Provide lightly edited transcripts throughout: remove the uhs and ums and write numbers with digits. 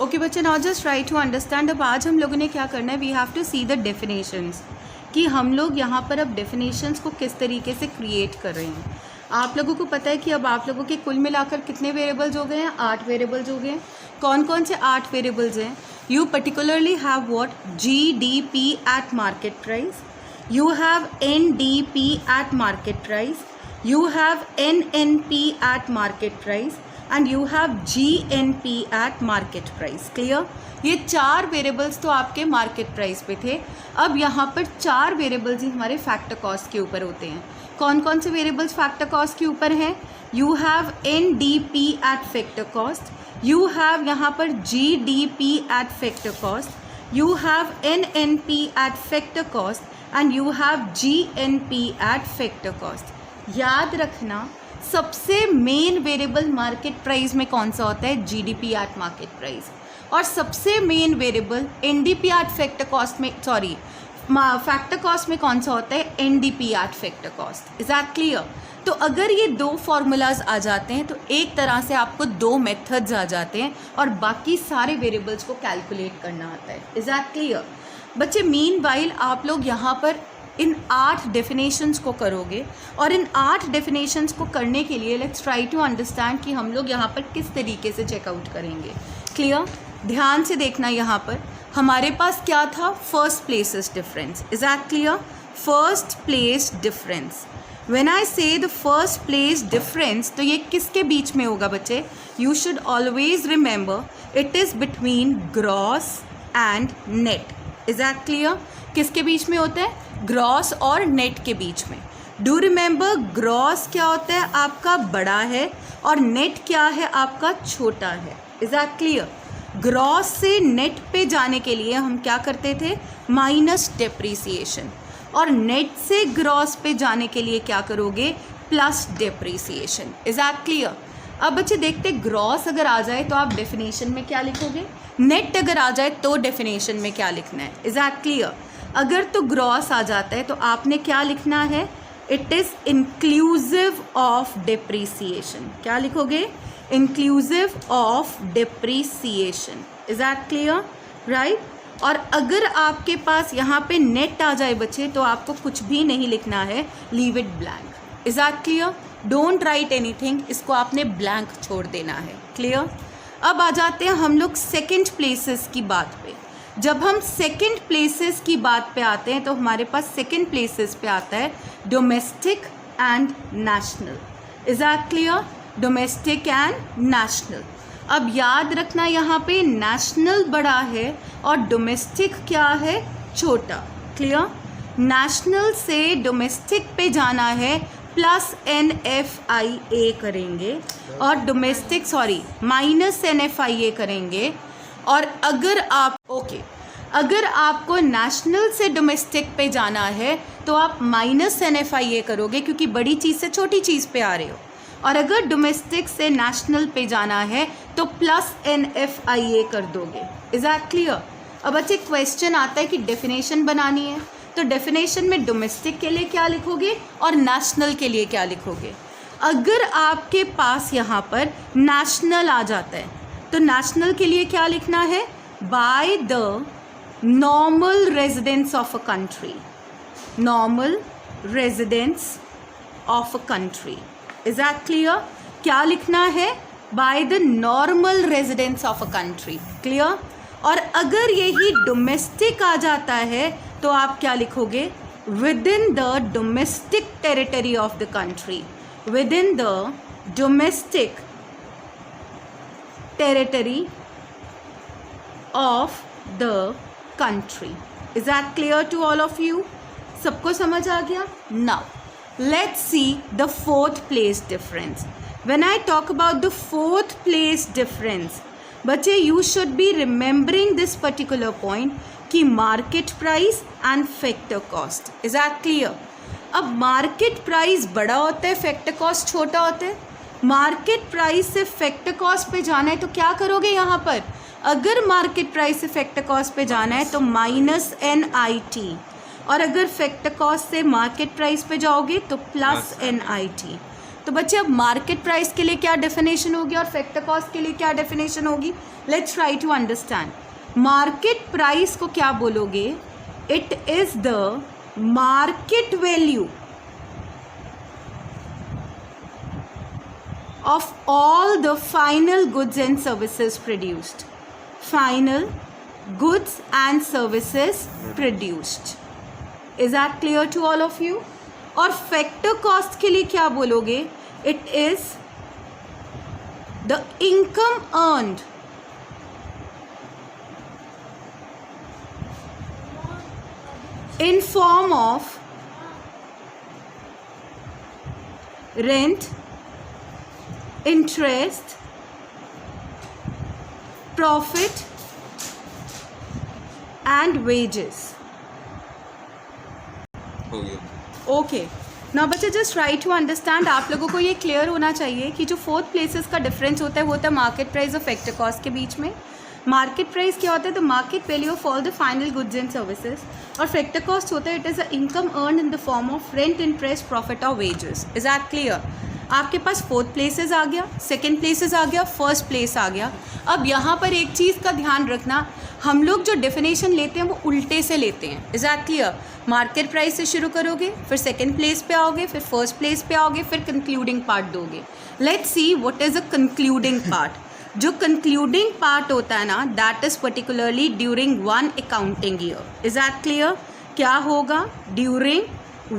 Okay बच्चे, now just try to understand. अब आज हम लोगों ने क्या करना है, we have to see the definitions, कि हम लोग यहाँ पर अब डेफिनेशंस को किस तरीके से क्रिएट कर रहे हैं। आप लोगों को पता है कि अब आप लोगों के कुल मिलाकर कितने वेरिएबल्स हो गए हैं, 8 वेरिएबल्स हो गए हैं। कौन कौन से 8 वेरिएबल्स हैं? You particularly have what, GDP at market price, you have NDP at market price, you have NNP at market price and you have GNP at market price. Clear? ये 4 वेरिएबल्स तो आपके मार्केट प्राइस पे थे। अब यहाँ पर 4 variables ही हमारे factor cost के ऊपर होते हैं। कौन कौन से वेरिएबल्स फैक्टर कॉस्ट के ऊपर हैं? You have NDP at factor cost, you have यहाँ पर GDP at factor cost, you have NNP at factor cost and you have GNP at factor cost. याद रखना, सबसे मेन वेरिएबल मार्केट प्राइस में कौन सा होता है? GDP at market price. और सबसे main variable NDP at factor cost में, सॉरी फैक्टर कॉस्ट में कौन सा होता है? NDP at factor cost. Is that clear? तो अगर ये 2 फार्मूलाज आ जाते हैं तो एक तरह से आपको 2 मेथड्स आ जाते हैं और बाकी सारे वेरिएबल्स को कैलकुलेट करना आता है। इज दैट क्लियर बच्चे? मीनवाइल आप लोग यहाँ पर इन 8 डेफिनेशंस को करोगे और इन 8 डेफिनेशंस को करने के लिए लेट्स ट्राई टू अंडरस्टैंड कि हम लोग यहाँ पर किस तरीके से चेकआउट करेंगे। क्लियर? ध्यान से देखना, यहाँ पर हमारे पास क्या था? First places difference. Is that clear? First place difference. When I say the first place difference, तो ये किसके बीच में होगा बच्चे? You should always remember it is between gross and net. Is that clear? किसके बीच में होता है? Gross और net के बीच में। Do remember gross क्या होता है? आपका बड़ा है और net क्या है? आपका छोटा है। Is that clear? Gross से net पे जाने के लिए हम क्या करते थे? Minus depreciation. और नेट से ग्रॉस पे जाने के लिए क्या करोगे? Plus depreciation. Is that clear? अब बच्चे देखते, ग्रॉस अगर आ जाए तो आप डेफिनेशन में क्या लिखोगे, नेट अगर आ जाए तो डेफिनेशन में क्या लिखना है। Is that clear? अगर तो ग्रॉस आ जाता है तो आपने क्या लिखना है? It is inclusive of depreciation. क्या लिखोगे? Inclusive of depreciation. Is that clear? Right? और अगर आपके पास यहाँ पे नेट आ जाए बच्चे तो आपको कुछ भी नहीं लिखना है, leave it blank. Is that clear? Don't write anything, इसको आपने ब्लैंक छोड़ देना है। क्लियर? अब आ जाते हैं हम लोग सेकंड प्लेसेस की बात पे। जब हम सेकंड प्लेसेस की बात पे आते हैं तो हमारे पास सेकंड प्लेसेस पे आता है domestic and national. Is that clear? Domestic and national. अब याद रखना, यहाँ पे नेशनल बड़ा है और डोमेस्टिक क्या है? छोटा। क्लियर? नेशनल से डोमेस्टिक पे जाना है प्लस NFIA करेंगे और डोमेस्टिक माइनस NFIA करेंगे। और अगर आप अगर आपको नेशनल से डोमेस्टिक पे जाना है तो आप माइनस NFIA करोगे क्योंकि बड़ी चीज़ से छोटी चीज़ पे आ रहे हो। और अगर डोमेस्टिक से नेशनल पे जाना है तो प्लस NFIA कर दोगे। Is that clear? अब बच्चे क्वेश्चन आता है कि डेफिनेशन बनानी है, तो डेफिनेशन में डोमेस्टिक के लिए क्या लिखोगे और नेशनल के लिए क्या लिखोगे? अगर आपके पास यहाँ पर नेशनल आ जाता है तो नेशनल के लिए क्या लिखना है? Bye the normal residence of a country. Normal residence of a country. Is that clear? क्या लिखना है? Bye the normal residence of a country. Clear? और अगर यही डोमेस्टिक आ जाता है तो आप क्या लिखोगे? Within the domestic territory of the country. Within the domestic territory of the country. Is that clear to all of you? सबको समझ आ गया? Now let's see the fourth place difference. When I talk about the fourth place difference, बच्चे you should be remembering this particular point कि market price and factor cost. Is that clear? अब market price बड़ा होता है, factor cost छोटा होता है। market price से factor cost पे जाना है तो क्या करोगे यहाँ पर? अगर market price से factor cost पे जाना है तो माइनस NIT, और अगर फैक्टर कॉस्ट से मार्केट प्राइस पे जाओगे तो प्लस NIT। तो बच्चे अब मार्केट प्राइस के लिए क्या डेफिनेशन होगी और फैक्टर कॉस्ट के लिए क्या डेफिनेशन होगी? Let's try to understand. Market price को क्या बोलोगे? It is the market value of all the final goods and services produced. Final goods and services produced. Is that clear to all of you? और factor cost के लिए क्या बोलोगे? It is the income earned in form of rent, interest, profit and wages. हो गया. Okay, ना बच्चे just try to understand. आप लोगों को ये क्लियर होना चाहिए कि जो फोर्थ प्लेसेस का डिफरेंस होता है वो होता है मार्केट प्राइस और फैक्टर कॉस्ट के बीच में. मार्केट प्राइस क्या होता है? The market value of all the final goods and services. और फैक्टर कॉस्ट होता है it is a income earn in the form of rent, interest, profit और वेजेस. Is that clear? आपके पास फोर्थ प्लेसेस आ गया, second places आ गया, first place आ गया. अब यहाँ पर एक चीज़ का ध्यान रखना, हम लोग जो डेफिनेशन लेते हैं वो उल्टे से लेते हैं. Is that clear? Market price से शुरू करोगे, फिर सेकंड प्लेस पे आओगे, फिर फर्स्ट प्लेस पे आओगे, फिर कंक्लूडिंग पार्ट दोगे. Let's see what is a concluding part. जो कंक्लूडिंग पार्ट होता है ना, that is particularly during one accounting year. Is that clear? क्या होगा? During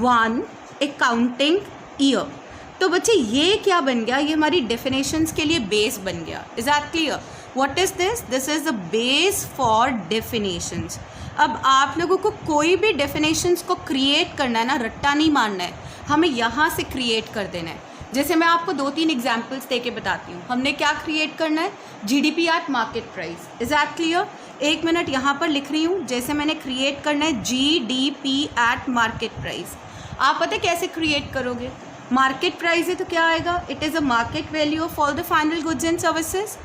one accounting year. तो बच्चे ये क्या बन गया? ये हमारी डेफिनेशंस के लिए बेस बन गया. Is that clear? What is this? This is the base for definitions. अब आप लोगों को कोई भी डेफिनेशंस को क्रिएट करना है ना, रट्टा नहीं मारना है, हमें यहाँ से क्रिएट कर देना है. जैसे मैं आपको 2-3 एग्जाम्पल्स दे के बताती हूँ. हमने क्या क्रिएट करना है? GDP at market price. Is that clear? एक मिनट यहाँ पर लिख रही हूँ. जैसे मैंने क्रिएट करना है जीडीपी एट मार्केट प्राइस. आप पता है कैसे क्रिएट करोगे? मार्केट प्राइस है तो क्या आएगा? It is a market value of all the final goods and services.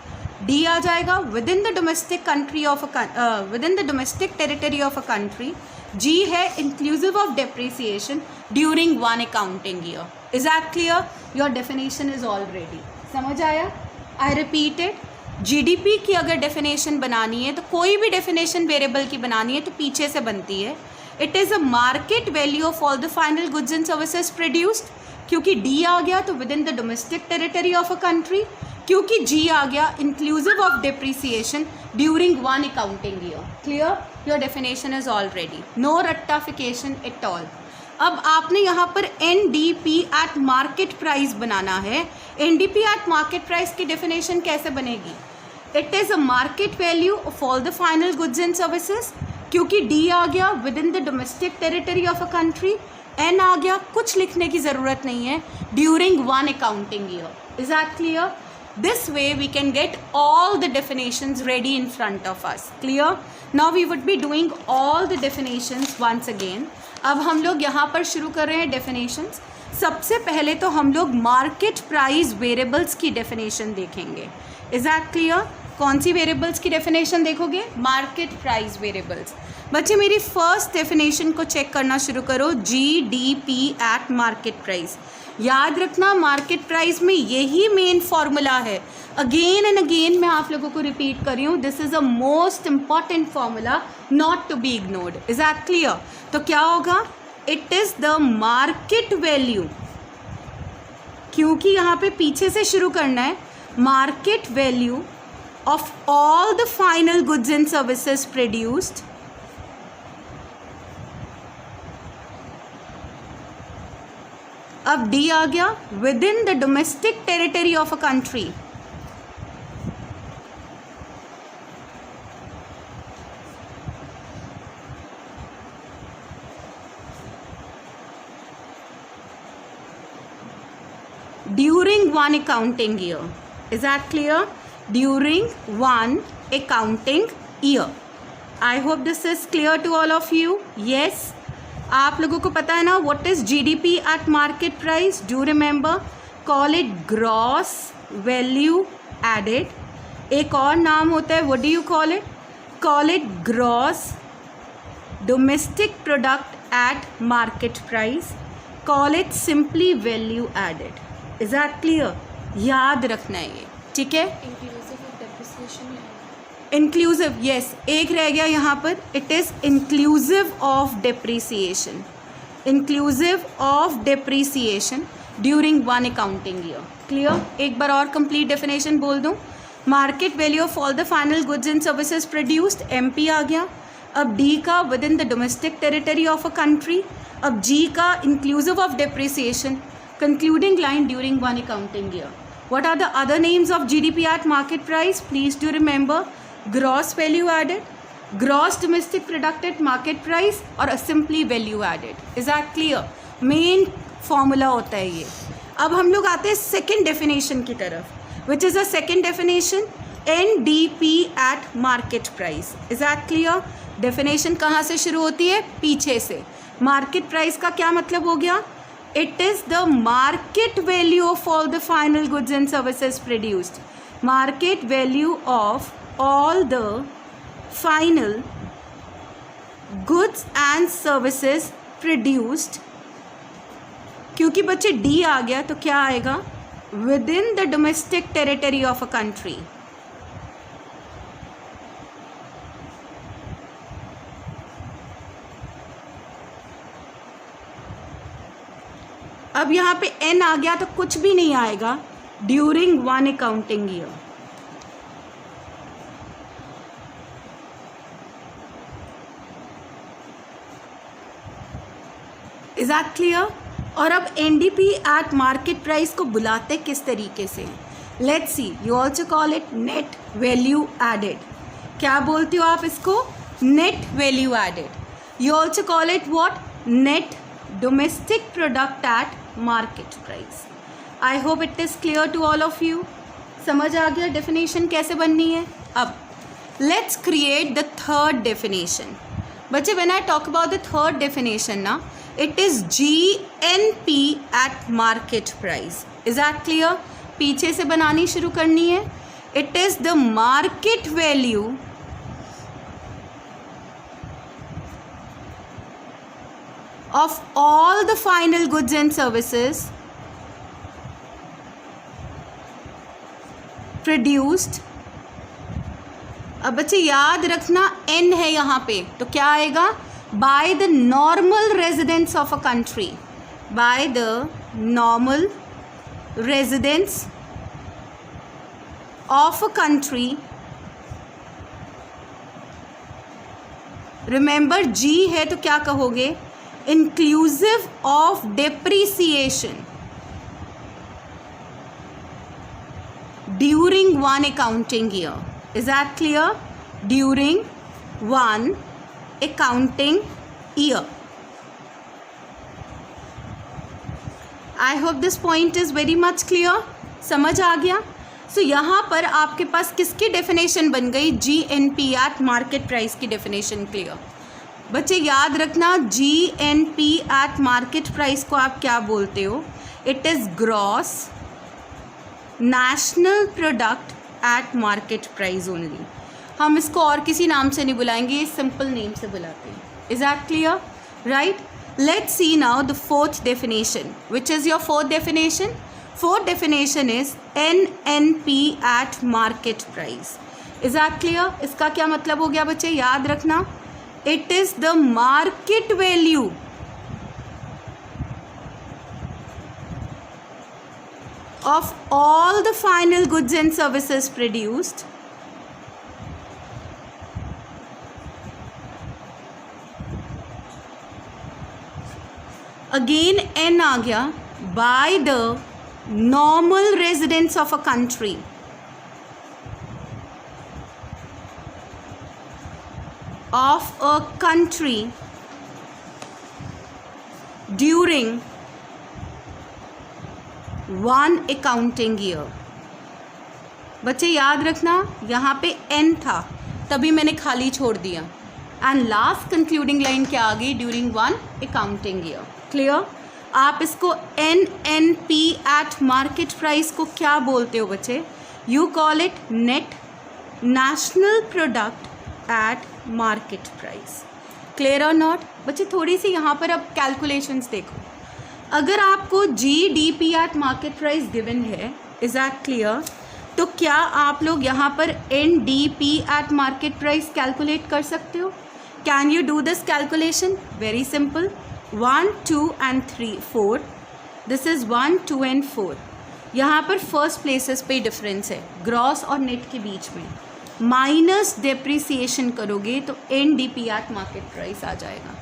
D आ जाएगा within the domestic country of within the domestic territory of a country. G है inclusive of depreciation during one accounting year. Is that clear? Your definition is already. समझ आया? I repeated. GDP की अगर definition बनानी है तो कोई भी डेफिनेशन वेरिएबल की बनानी है तो पीछे से बनती है. It is a market value of all the final goods and services produced. क्योंकि डी आ गया तो within the domestic territory of a country. क्योंकि जी आ गया inclusive of depreciation during one accounting year. Clear? Your definition is already. No रट्टाफिकेशन at all. अब आपने यहाँ पर एनडीपी एट मार्केट प्राइस बनाना है. एनडीपी एट मार्केट प्राइस की डेफिनेशन कैसे बनेगी? It is a market value of all the final goods and services. क्योंकि डी आ गया within the domestic territory of a country. N आ गया, कुछ लिखने की ज़रूरत नहीं है, during one accounting year. Is that clear? This way we can get all the definitions ready in front of us. Clear? Now we would be doing all the definitions once again. अब हम लोग यहाँ पर शुरू कर रहे हैं definitions. सबसे पहले तो हम लोग मार्केट प्राइस वेरिएबल्स की डेफिनेशन देखेंगे. Is that clear? कौन सी वेरिएबल्स की डेफिनेशन देखोगे? Market price variables. बच्चे मेरी फर्स्ट डेफिनेशन को चेक करना शुरू करो. GDP at market price. याद रखना मार्केट प्राइस में यही मेन फॉर्मूला है. अगेन एंड अगेन मैं आप लोगों को रिपीट कर रही हूँ. This is a most important formula not to be ignored. Is that clear? तो क्या होगा? It is the market value. क्योंकि यहाँ पे पीछे से शुरू करना है. Market value of all the final goods and services produced अब डी आ गया within the domestic territory of a country. During one accounting year. Is that clear? During one accounting year. I hope this is clear to all of you. Yes, आप लोगों को पता है ना what is GDP at market price? Do remember? Call it gross value added. एक और नाम होता है, what do you call it? Call it gross domestic product at market price. Call it simply value added. Is that clear? याद रखना है ये, ठीक है। इंक्लूसिव, यस, एक रह गया यहाँ पर, it is inclusive of depreciation, inclusive of depreciation during one accounting year. Clear? एक बार और कंप्लीट डेफिनेशन बोल दूँ। Market value of all the final goods and services produced, MP आ गया। अब D का with in the domestic territory of a country. अब G का inclusive of depreciation, concluding line during one accounting year. What are the other names of GDP at market price? Please do remember gross value added, gross domestic product at market price और simply value added. Is that clear? Main formula होता है ये। अब हम लोग आते हैं second definition की तरफ, which is a second definition, NDP at market price. Is that clear? Definition कहाँ से शुरू होती है? पीछे से। Market price का क्या मतलब हो गया? It is the market value of all the final goods and services produced. Market value of all the final goods and services produced. क्योंकि बच्चे D आ गया तो क्या आएगा? Within the domestic territory of a country. अब यहाँ पे N आ गया तो कुछ भी नहीं आएगा during one accounting year. Is that clear? और अब NDP एट मार्केट प्राइस को बुलाते किस तरीके से? Let's see, you also call it net value added. क्या बोलते हो आप इसको? Net value added. You also call it what? Net domestic product at market price. I hope it is clear to all of you. समझ आ गया definition कैसे बननी है? अब let's create the third definition. बच्चे when I talk about the third definition ना, it is GNP at market price. Is that clear? पीछे से बनानी शुरू करनी है। It is the market value of all the final goods and services produced। अब बच्चे याद रखना N है यहाँ पे तो क्या आएगा? by the normal residents of a country, by the normal residents of a country। remember G है तो क्या कहोगे? inclusive of depreciation during one accounting year. Is that clear? During one accounting year. I hope this point is very much clear. समझ आ गया? सो यहाँ पर आपके पास किसकी डेफिनेशन बन गई? GNP एट मार्केट प्राइस की डेफिनेशन क्लियर। बच्चे याद रखना GNP एट मार्केट प्राइस को आप क्या बोलते हो? It is gross national product at market price only. हम इसको और किसी नाम से नहीं बुलाएंगे, ये सिंपल नेम से बुलाते हैं। Is that clear? Right, let's see now the fourth definition. Which is your fourth definition? Fourth definition is NNP eight market price. Is that clear? इसका क्या मतलब हो गया बच्चे? याद रखना, it is the market value of all the final goods and services produced again N आ गया by the normal residents of a country of a country during one accounting year। बच्चे याद रखना यहाँ पे N था तभी मैंने खाली छोड़ दिया एंड लास्ट कंक्लूडिंग लाइन क्या आ गई? During one accounting year. Clear? आप इसको NNP एट मार्केट प्राइस को क्या बोलते हो बच्चे? You call it net national product at market price. Clear और नॉट? बच्चे थोड़ी सी यहाँ पर अब कैलकुलेशंस देखो। अगर आपको GDP at market price given है, इज दैट क्लियर, तो क्या आप लोग यहाँ पर NDP eight market price calculate कर सकते हो? Can you do this calculation? Very simple, 1, 2 and 3, 4, this is 1, 2 and 4। यहाँ पर फर्स्ट प्लेसेस पे डिफरेंस है ग्रॉस और नेट के बीच में, माइनस डेप्रिसिएशन करोगे तो NDP एट मार्केट प्राइस आ जाएगा।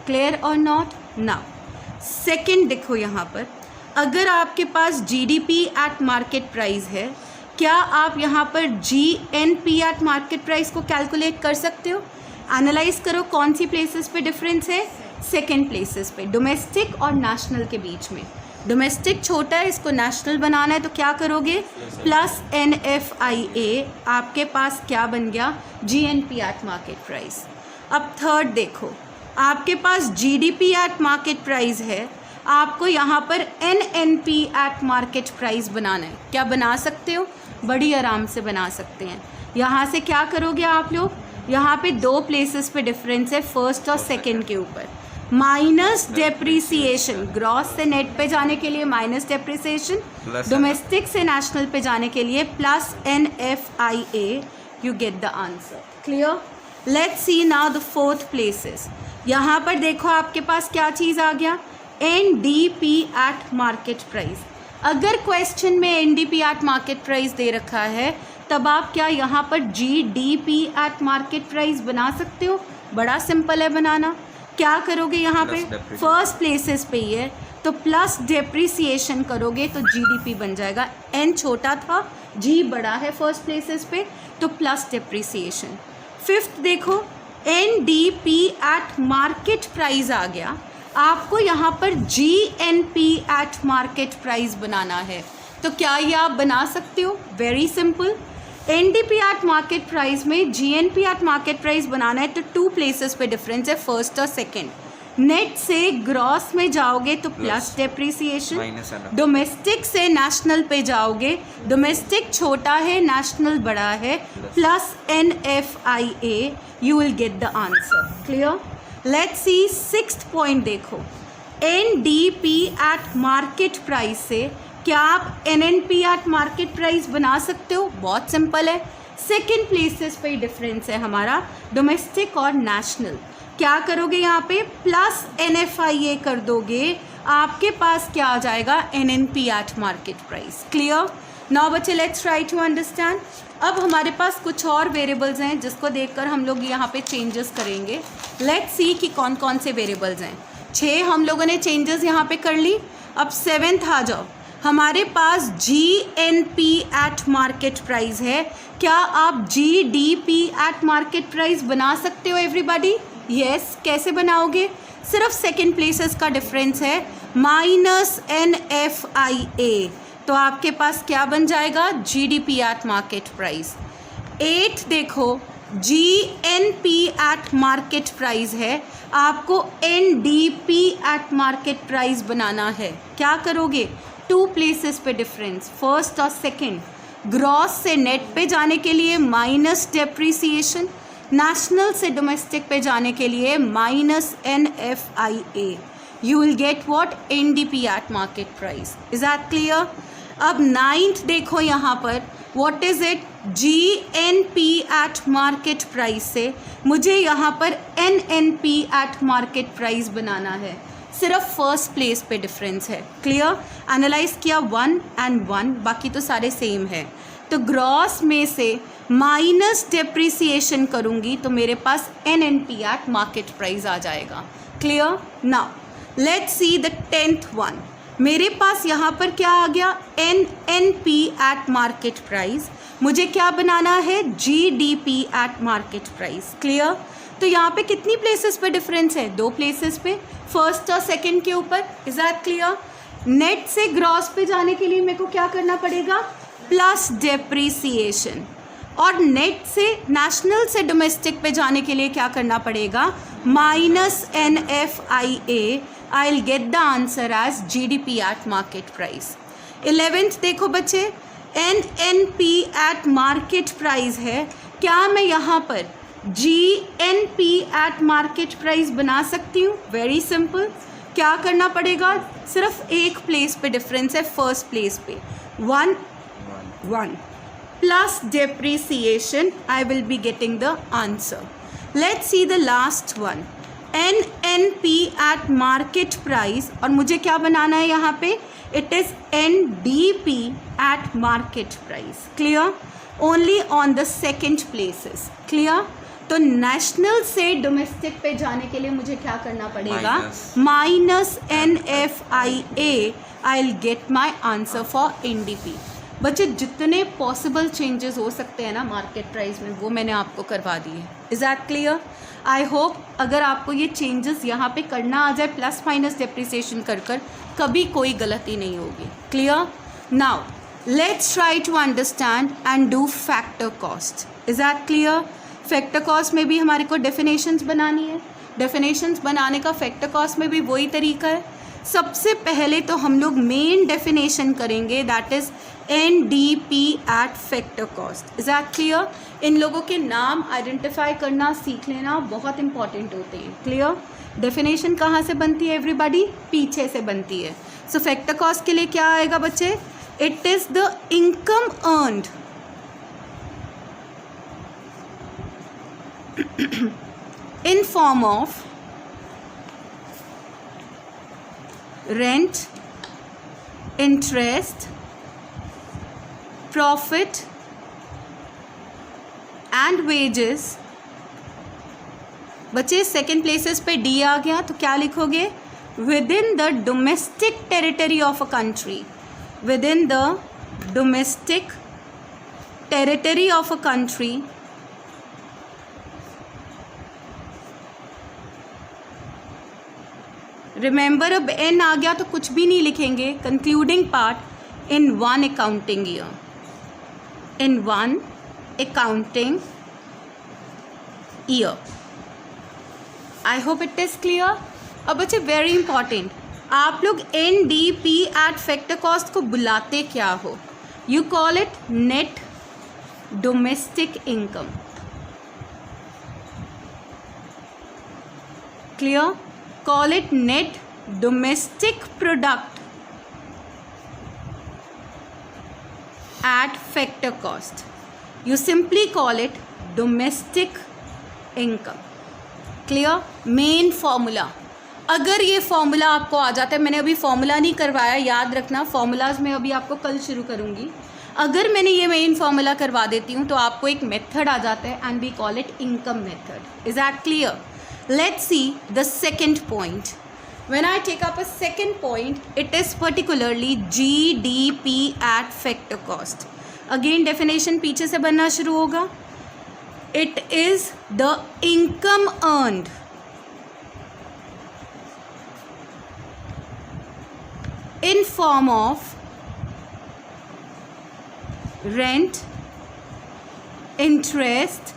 क्लियर और नॉट? नाउ सेकेंड देखो, यहाँ पर अगर आपके पास GDP एट मार्केट प्राइस है, क्या आप यहाँ पर GNP एट मार्केट प्राइस को कैलकुलेट कर सकते हो? एनालाइज करो कौन सी प्लेसेस पे डिफरेंस है, सेकेंड प्लेसेस पे, डोमेस्टिक और नेशनल के बीच में। डोमेस्टिक छोटा है, इसको नेशनल बनाना है तो क्या करोगे, प्लस NFIA, आपके पास क्या बन गया, GNP एट मार्केट प्राइस। अब थर्ड देखो, आपके पास GDP एट मार्केट प्राइस है, आपको यहाँ पर NNP एट मार्केट प्राइस बनाना है। क्या बना सकते हो? बड़ी आराम से बना सकते हैं। यहाँ से क्या करोगे आप लोग, यहाँ पे दो प्लेसेस पे डिफरेंस है, फर्स्ट और सेकंड के ऊपर, माइनस डेप्रिसिएशन, ग्रॉस से नेट पे जाने के लिए माइनस डेप्रिसिएशन, डोमेस्टिक से नेशनल पे जाने के लिए plus NFIA, you get the answer. Clear? Let's C now the fourth places. यहाँ पर देखो आपके पास क्या चीज़ आ गया, NDP एट मार्केट प्राइस। अगर क्वेश्चन में NDP एट मार्केट प्राइस दे रखा है, तब आप क्या यहाँ पर GDP एट मार्केट प्राइस बना सकते हो? बड़ा सिंपल है बनाना। क्या करोगे यहाँ पे, फर्स्ट प्लेसेस पे ही है तो प्लस डेप्रिसिएशन करोगे तो GDP बन जाएगा। N छोटा था, G बड़ा है फर्स्ट प्लेसेस पे, तो प्लस डेप्रिसिएशन। फिफ्थ देखो, NDP एट मार्केट प्राइस आ गया, आपको यहाँ पर GNP एट मार्केट प्राइस बनाना है, तो क्या ये आप बना सकते हो? Very simple, NDP eight market price में GNP एट मार्केट प्राइस बनाना है तो टू प्लेसेस पे डिफरेंस है, फर्स्ट और सेकंड। नेट से ग्रॉस में जाओगे तो प्लस डेप्रिसिएशन, डोमेस्टिक से नेशनल पे जाओगे, डोमेस्टिक छोटा है नेशनल बड़ा है, plus NFIA, you will get the answer. Clear? Let's C sixth point देखो, NDP एट मार्केट प्राइस से क्या आप NNP एट मार्केट प्राइस बना सकते हो? बहुत सिंपल है, सेकेंड प्लेसेस पे डिफरेंस है हमारा, डोमेस्टिक और नेशनल। क्या करोगे यहाँ पे, प्लस NFIA कर दोगे, आपके पास क्या आ जाएगा, NNP eight market price. Clear? Now बच्चे लेट्स ट्राई टू अंडरस्टैंड। अब हमारे पास कुछ और वेरिएबल्स हैं जिसको देखकर हम लोग यहाँ पे चेंजेस करेंगे। लेट्स सी कि कौन कौन से वेरिएबल्स हैं। 6 हम लोगों ने चेंजेस यहाँ पे कर ली। अब 7th आ जाओ, हमारे पास GNP एट मार्केट प्राइस है, क्या आप GDP एट मार्केट प्राइस बना सकते हो एवरीबॉडी? यस। कैसे बनाओगे? सिर्फ सेकेंड प्लेसेस का डिफरेंस है, माइनस NFIA, तो आपके पास क्या बन जाएगा, GDP एट मार्केट प्राइस। 8 देखो, GNP एट मार्केट प्राइस है, आपको NDP एट मार्केट प्राइस बनाना है। क्या करोगे, टू प्लेसेस पे डिफरेंस, फर्स्ट और सेकंड, ग्रॉस से नेट पे जाने के लिए माइनस डेप्रिसिएशन, नेशनल से डोमेस्टिक पे जाने के लिए minus NFIA, you will get what, NDP eight market price. Is that clear? अब 9th देखो यहाँ पर, what is it, GNP at market price से मुझे यहाँ पर NNP एट मार्केट प्राइस बनाना है, सिर्फ फर्स्ट प्लेस पे डिफरेंस है। क्लियर? एनालाइज किया 1 and 1, बाकी तो सारे सेम है, तो ग्रॉस में से माइनस डेप्रिसिएशन करूँगी तो मेरे पास NNP एट मार्केट प्राइस आ जाएगा। Clear? Now let's see the 10th one. मेरे पास यहाँ पर क्या आ गया, NNP एट मार्केट प्राइस, मुझे क्या बनाना है, GDP at market price. Clear? तो यहाँ पे कितनी प्लेसेस पे डिफरेंस है, 2 प्लेसेस पे, फर्स्ट और सेकंड के ऊपर। Is that clear? नेट से ग्रॉस पे जाने के लिए मेरे को क्या करना पड़ेगा, प्लस डेप्रिसिएशन, और नेट से नेशनल से डोमेस्टिक पे जाने के लिए क्या करना पड़ेगा, minus NFIA। I will get the answer as GDP at market price. 11th देखो बच्चे, NNP एट मार्केट प्राइस है, क्या मैं यहाँ पर GNP एट मार्केट प्राइस बना सकती हूँ? वेरी सिंपल, क्या करना पड़ेगा, सिर्फ एक प्लेस पे डिफरेंस है, फर्स्ट प्लेस पे 1 plus depreciation, I will be getting the answer. Let's see the last one, NNP eight market price, और मुझे क्या बनाना है यहाँ पे, it is NDP eight market price. Clear, only on the second places. Clear. तो national से domestic पे जाने के लिए मुझे क्या करना पड़ेगा, minus NFIA, I will get my answer for NDP. बच्चे जितने पॉसिबल चेंजेस हो सकते हैं ना मार्केट प्राइस में, वो मैंने आपको करवा दिए. Is that clear? I hope अगर आपको ये चेंजेस यहाँ पे करना आ जाए, प्लस माइनस डेप्रिसिएशन कर कभी कोई गलती नहीं होगी. Clear. Now let's try to understand and do factor cost. Is that clear? Factor cost में भी हमारे को डेफिनेशंस बनानी है. डेफिनेशंस बनाने का फैक्टर कॉस्ट में भी वही तरीका है. सबसे पहले तो हम लोग मेन डेफिनेशन करेंगे, that is NDP at factor cost. Is that clear? इन लोगों के नाम आइडेंटिफाई करना सीख लेना बहुत इंपॉर्टेंट होते हैं. क्लियर. डेफिनेशन कहाँ से बनती है एवरीबॉडी, पीछे से बनती है. सो फैक्टर कॉस्ट के लिए क्या आएगा बच्चे, it is the income earned in form of rent, interest, profit and wages. बच्चे सेकेंड प्लेसेस पे डी आ गया तो क्या लिखोगे, within the domestic territory of a country. Within the domestic territory of a country remember, अब N आ गया तो कुछ भी नहीं लिखेंगे. Concluding part, in one accounting year. In one accounting year. I hope it is clear. अब बच्चे वेरी इंपॉर्टेंट, आप लोग NDP एट फैक्टर कॉस्ट को बुलाते क्या हो, you call it net domestic income. Clear. Call it net domestic product at factor cost. You simply call it domestic income. Clear? Main formula. अगर ये फॉर्मूला आपको आ जाता है, मैंने अभी फॉर्मूला नहीं करवाया, याद रखना, फॉर्मूलाज में अभी आपको कल शुरू करूँगी. अगर मैंने ये मेन फॉर्मूला करवा देती हूँ तो आपको एक मेथड आ जाता है, and we call it income method. Is that clear? Let's see the second point. When I take up a second point, it is particularly GDP at factor cost. Again definition पीछे से बनना शुरू होगा. It is the income earned in form of rent, interest,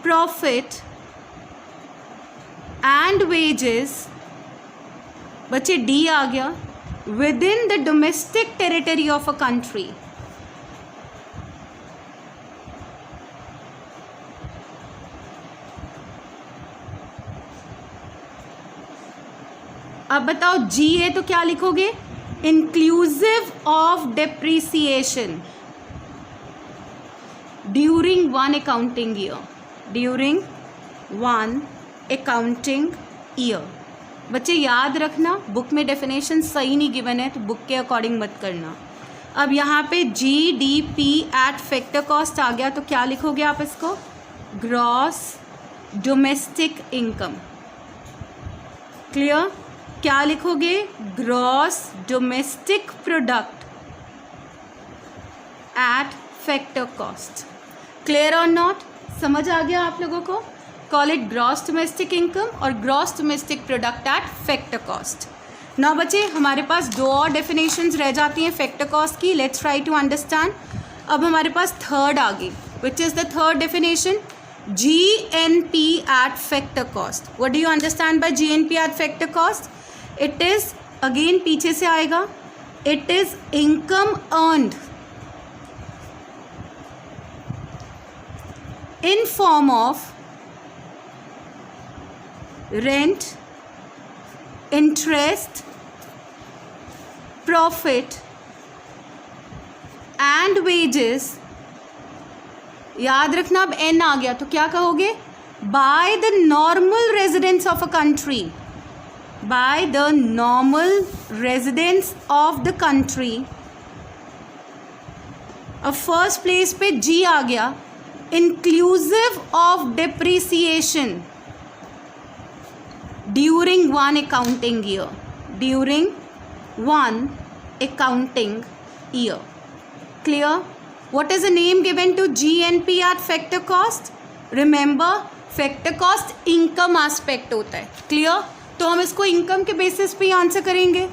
profit and wages. बच्चे D आ गया, within the domestic territory of a country. अब बताओ जी है तो क्या लिखोगे, inclusive of depreciation during one accounting year. During one accounting year. बच्चे याद रखना, बुक में डेफिनेशन सही नहीं गिवन है तो बुक के अकॉर्डिंग मत करना. अब यहाँ पे GDP एट फैक्टर कॉस्ट आ गया तो क्या लिखोगे आप इसको, ग्रॉस डोमेस्टिक इनकम. क्लियर? क्या लिखोगे, gross domestic product at factor cost. Clear और नॉट? समझ आ गया आप लोगों को? Call it gross domestic income और gross domestic product at factor cost. ना बच्चे हमारे पास दो और डेफिनेशंस रह जाती हैं फैक्टर कॉस्ट की. Let's try to understand. अब हमारे पास थर्ड आ गई, which is the third definition, GNP at factor cost. What do you understand by GNP at factor cost? It is, again पीछे से आएगा, it is income earned in form of rent, interest, profit and wages, याद रखना अब N आ गया तो क्या कहोगे, by the normal residence of a country, bye the normal residence of the country. अब फर्स्ट प्लेस पे जी आ गया, inclusive of depreciation during one accounting year, during one accounting year. Clear? What is the name given to GNP at factor cost? Remember, factor cost income aspect होता है. Clear? तो हम इसको income के basis पे ही आंसर करेंगे.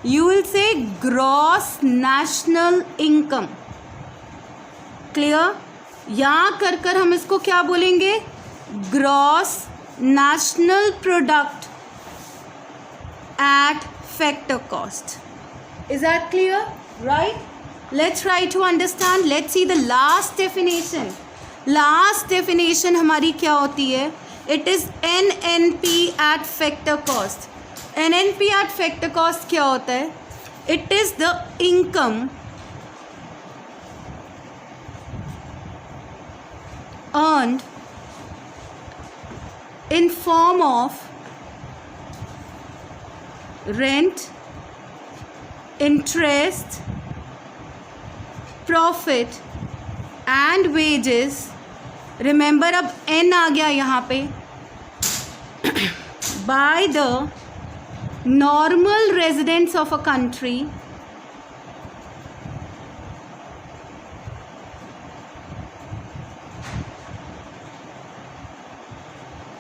You will say gross national income. Clear? यहाँ कर हम इसको क्या बोलेंगे, gross national product at factor cost. Is that clear? Right? Let's try to understand. Let's see the last definition. Last definition हमारी क्या होती है? It is NNP at factor cost. NNP at factor cost क्या होता है? It is the income earned in form of rent, interest, profit and wages. Remember अब N आ गया यहाँ पे, by the normal residents of a country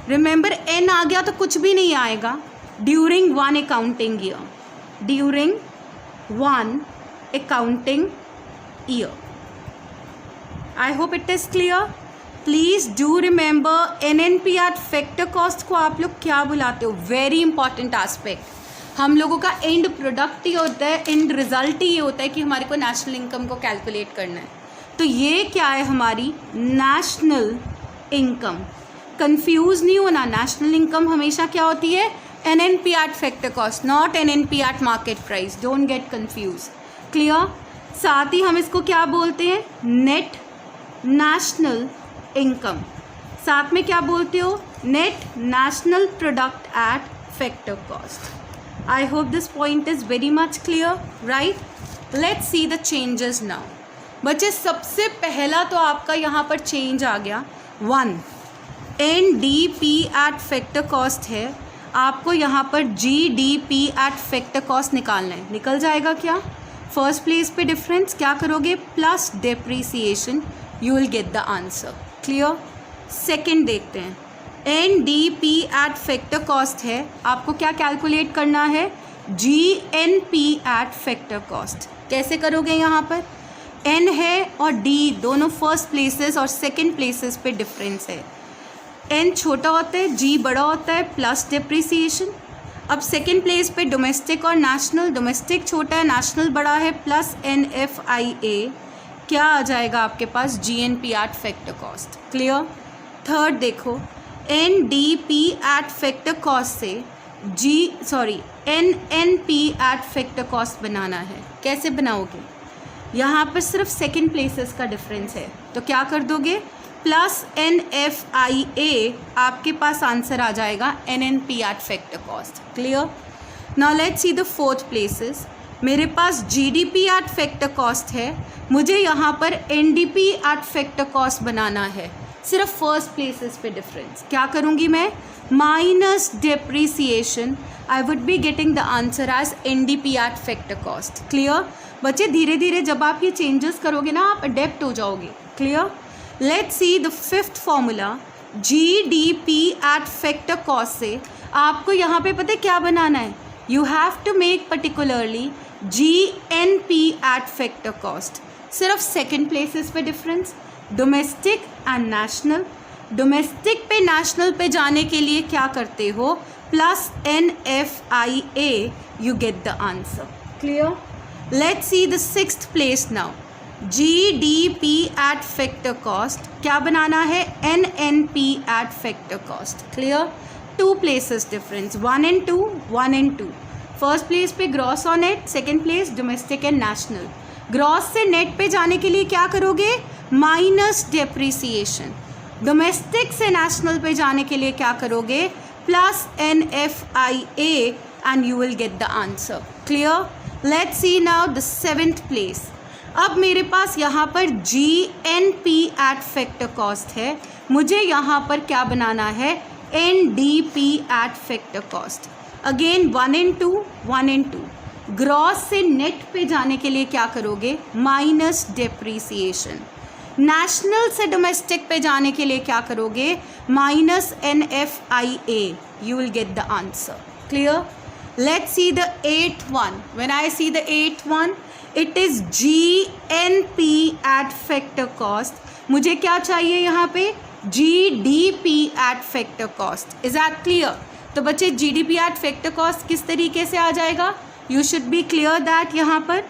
remember N आ गया तो कुछ भी नहीं आएगा, during one accounting year, during one accounting year. I hope it is clear. Please do remember NNP at factor cost को आप लोग क्या बुलाते हो, वेरी इंपॉर्टेंट आस्पेक्ट। हम लोगों का एंड प्रोडक्ट ही होता है, एंड रिजल्ट ही होता है कि हमारे को नेशनल इनकम को कैलकुलेट करना है। तो ये क्या है, हमारी नेशनल इनकम। कंफ्यूज नहीं होना, नेशनल इनकम हमेशा क्या होती है, NNP at factor cost, not NNP at market price. Don't get confuse. Clear? साथ ही हम इसको क्या बोलते हैं, नेट नेशनल इनकम। साथ में क्या बोलते हो, net national product at factor cost. I hope this point is very much clear, right. Let's see the changes now. बच्चे सबसे पहला तो आपका यहाँ पर चेंज आ गया, 1 NDP एट फैक्टर कॉस्ट है, आपको यहाँ पर GDP एट फैक्टर कॉस्ट निकालना है। निकल जाएगा क्या? फर्स्ट प्लेस पे डिफरेंस क्या करोगे, plus depreciation, you will get the answer. Clear? Second देखते हैं, NDP एट फैक्टर कॉस्ट है, आपको क्या कैलकुलेट करना है, GNP एट फैक्टर कॉस्ट। कैसे करोगे, यहाँ पर N है और D दोनों फर्स्ट प्लेसेस और सेकंड प्लेसेस पे डिफरेंस है। N छोटा होता है, G बड़ा होता है, प्लस डेप्रीसिएशन। अब सेकेंड प्लेस पे डोमेस्टिक और नेशनल, डोमेस्टिक छोटा है, नेशनल बड़ा है, प्लस NFIA, क्या आ जाएगा आपके पास, GNP at factor cost. Clear? Third देखो, NDP एट फैक्टर कॉस्ट से NNP एट फैक्टर कॉस्ट बनाना है। कैसे बनाओगे, यहाँ पर सिर्फ सेकेंड प्लेसेस का डिफरेंस है, तो क्या कर दोगे, प्लस NFIA, आपके पास आंसर आ जाएगा NNP at factor cost. Clear? Now let's see the fourth places. मेरे पास GDP एट फैक्टर कॉस्ट है, मुझे यहाँ पर NDP एट फैक्टर कॉस्ट बनाना है, सिर्फ फर्स्ट प्लेसेस पे डिफरेंस। क्या करूँगी मैं, minus depreciation, I would be getting the answer as NDP at factor cost. Clear? बच्चे धीरे धीरे जब आप ये चेंजेस करोगे ना, आप अडेप्ट हो जाओगे। Clear? Let's see the fifth formula, GDP at factor cost से आपको यहाँ पे पता है क्या बनाना है, you have to make particularly GNP at factor cost. सिर्फ सेकेंड प्लेसेस पे difference, domestic and national. Domestic पे नेशनल पे जाने के लिए क्या करते हो, plus NFIA, you get the answer. Clear? Let's see the sixth place now, GDP at factor cost, क्या बनाना है, NNP at factor cost. Clear? 2 places difference, 1 and 2, 1 and 2. First place पे ग्रॉस और net, second place domestic and national. Gross से net पे जाने के लिए क्या करोगे? Minus depreciation. डोमेस्टिक से नेशनल पे जाने के लिए क्या करोगे? Plus NFIA and you will get the answer. Clear? Let's C now the 7th place. अब मेरे पास यहाँ पर GNP एट फैक्टर कॉस्ट है, मुझे यहाँ पर क्या बनाना है? NDP at factor cost. Again 1 and 2, 1 and 2. Gross से नेट पे जाने के लिए क्या करोगे? Minus depreciation. नेशनल से डोमेस्टिक पे जाने के लिए क्या करोगे? Minus NFIA. You will get the answer. Clear? Let's see the 8th one. When I see the 8th one, it is GNP at factor cost. मुझे क्या चाहिए यहाँ पे? GDP at factor cost. Is that clear? तो बच्चे GDP at factor cost किस तरीके से आ जाएगा? You should be clear that यहाँ पर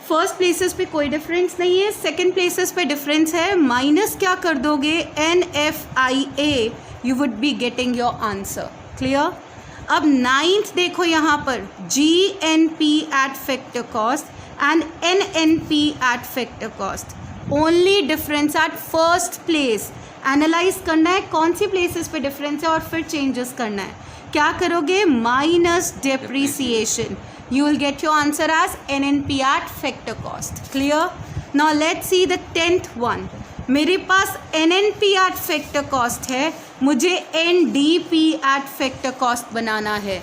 फर्स्ट प्लेसेस पे कोई डिफरेंस नहीं है, सेकंड प्लेसेस पे डिफरेंस है. माइनस क्या कर दोगे? NFIA. You would be getting your answer. Clear? अब 9th देखो यहाँ पर GNP at factor cost and NNP at factor cost. Only difference at first place. Analyse करना है कौन सी प्लेसेस पे डिफरेंस है और फिर चेंजेस करना है. क्या करोगे? Minus depreciation. You will get your answer as NNP at factor cost. Clear? Now let's see the 10th one. मेरे पास NNP एट फैक्टर कॉस्ट है, मुझे NDP एट फैक्टर कॉस्ट बनाना है.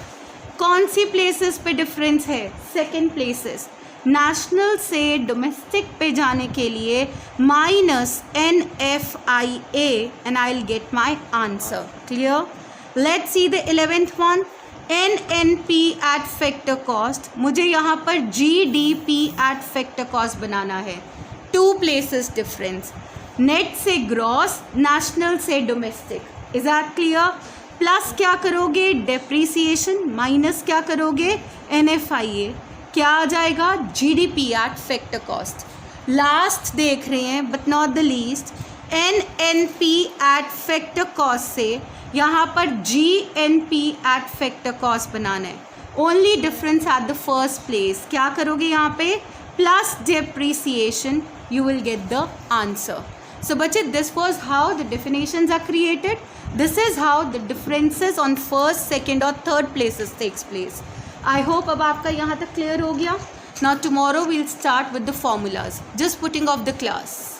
कौन सी प्लेसेस पे डिफरेंस है? Second places. नेशनल से डोमेस्टिक पे जाने के लिए minus NFIA and I will get my answer. Clear? Let's see the 11th one. NNP at factor cost. मुझे यहाँ पर GDP एट फैक्टर कॉस्ट बनाना है. 2 places डिफरेंस. नेट से ग्रॉस, नेशनल से domestic. Is that clear? Plus क्या करोगे? Depreciation. Minus क्या करोगे? NFIA. क्या आ जाएगा? GDP at factor cost. Last देख रहे हैं but not the least, NNP at factor cost से यहाँ पर GNP एट फैक्टर कॉस्ट बनाना है. Only difference at the first place. क्या करोगे यहाँ पे? Plus depreciation. You will get the answer. So बच्चे, this was how the definitions are created. This is how the differences on first, second और third places takes place. I hope अब आपका यहाँ तक क्लियर हो गया. Now tomorrow we'll start with the formulas. Just putting off the class.